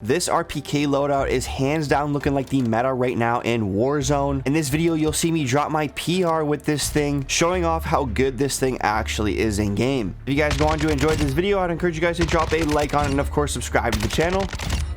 This RPK loadout is hands down looking like the meta right now in Warzone. In this video, you'll see me drop my PR with this thing, showing off how good this thing actually is in game. If you guys go on to enjoy this video, I'd encourage you guys to drop a like on it and of course subscribe to the channel.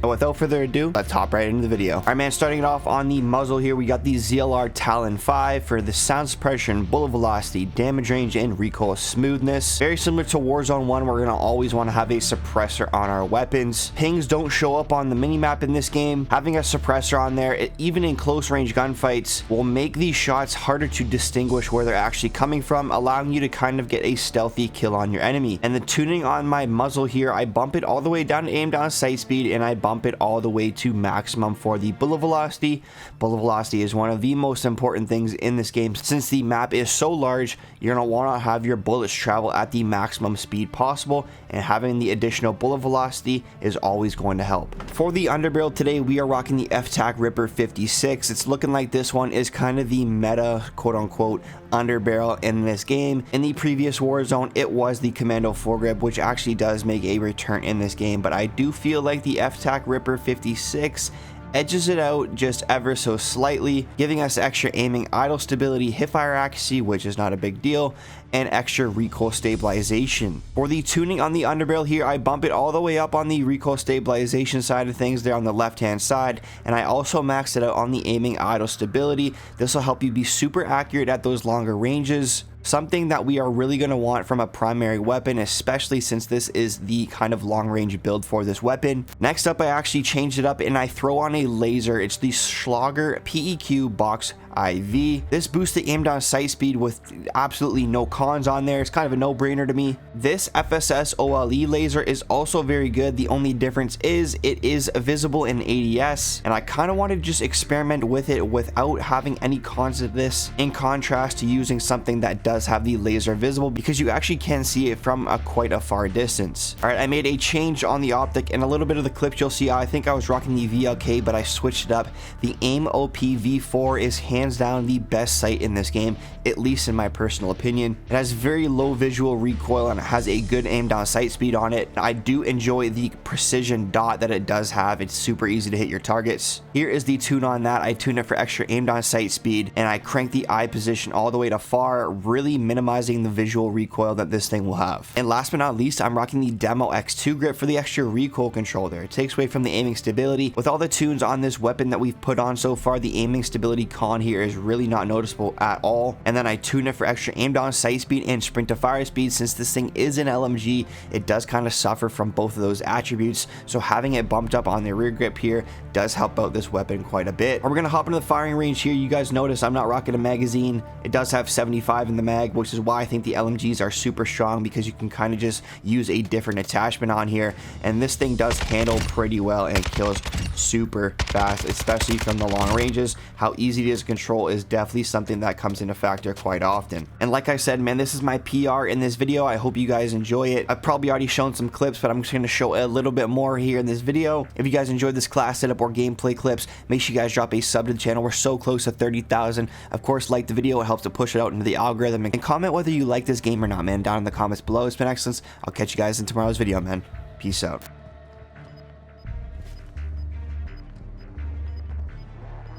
And without further ado, let's hop right into the video. All right, man, starting it off on the muzzle here, we got the ZLR TALON 5 for the sound suppression, bullet velocity, damage range, and recoil smoothness. Very similar to Warzone 1, we're gonna always want to have a suppressor on our weapons. Pings don't show up on the minimap in this game. Having a suppressor on there, even in close range gunfights, will make these shots harder to distinguish where they're actually coming from, allowing you to kind of get a stealthy kill on your enemy. And the tuning on my muzzle here, I bump it all the way down to aim down sight speed, and I bump it all the way to maximum for the bullet velocity. Bullet velocity is one of the most important things in this game. Since the map is so large, you're going to want to have your bullets travel at the maximum speed possible, and having the additional bullet velocity is always going to help. For the underbarrel today, we are rocking the FTAC Ripper 56. It's looking like this one is kind of the meta, quote unquote, underbarrel in this game. In the previous Warzone, it was the Commando foregrip, which actually does make a return in this game, but I do feel like the FTAC Ripper 56 edges it out just ever so slightly, giving us extra aiming idle stability, hipfire accuracy, which is not a big deal, and extra recoil stabilization. For the tuning on the underbarrel here, I bump it all the way up on the recoil stabilization side of things there on the left hand side, and I also max it out on the aiming idle stability. This will help you be super accurate at those longer ranges, something that we are really going to want from a primary weapon, especially since this is the kind of long range build for this weapon. Next up, I actually changed it up and I throw on a laser. It's the SCHLAGER PEQ BOXIV. This boosts the aim down sight speed with absolutely no cons on there. It's kind of a no-brainer to me. This FSS OLE laser is also very good. The only difference is it is visible in ADS, and I kind of wanted to just experiment with it without having any cons of this, in contrast to using something that does have the laser visible, because you actually can see it from quite a far distance. All right, I made a change on the optic, and a little bit of the clips you'll see, I think I was rocking the VLK, but I switched it up. The AIM OP V4 is hands down the best sight in this game, at least in my personal opinion. It has very low visual recoil and it has a good aim down sight speed on it. I do enjoy the precision dot that it does have. It's super easy to hit your targets. Here is the tune on that. I tune it for extra aim down sight speed, and I crank the eye position all the way to far, really minimizing the visual recoil that this thing will have. And last but not least, I'm rocking the Demo X2 grip for the extra recoil control there. It takes away from the aiming stability. With all the tunes on this weapon that we've put on so far, the aiming stability con here is really not noticeable at all. And then I tune it for extra aim down sight speed and sprint to fire speed. Since this thing is an LMG, it does kind of suffer from both of those attributes, so having it bumped up on the rear grip here does help out this weapon quite a bit. We're gonna hop into the firing range here. You guys notice I'm not rocking a magazine. It does have 75 in the mag, which is why I think the LMGs are super strong, because you can kind of just use a different attachment on here, and this thing does handle pretty well and kills super fast, especially from the long ranges. How easy it is to control is definitely something that comes into factor quite often. And like I said, man, this is my PR in this video. I hope you guys enjoy it. I've probably already shown some clips, but I'm just going to show a little bit more here in this video. If you guys enjoyed this class setup or gameplay clips, make sure you guys drop a sub to the channel. We're so close to 30,000. Of course, like the video. It helps to push it out into the algorithm, and comment whether you like this game or not, man, down in the comments below. It's been excellent. I'll catch you guys in tomorrow's video, man. Peace out.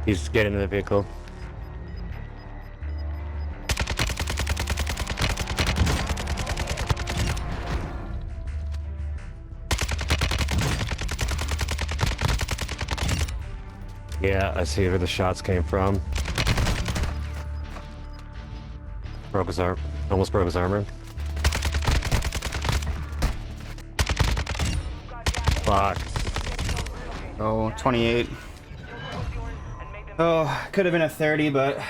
He's getting in the vehicle. Yeah, I see where the shots came from. Broke his arm. Almost broke his armor. Fuck. Oh, 28. Oh, could have been a 30, but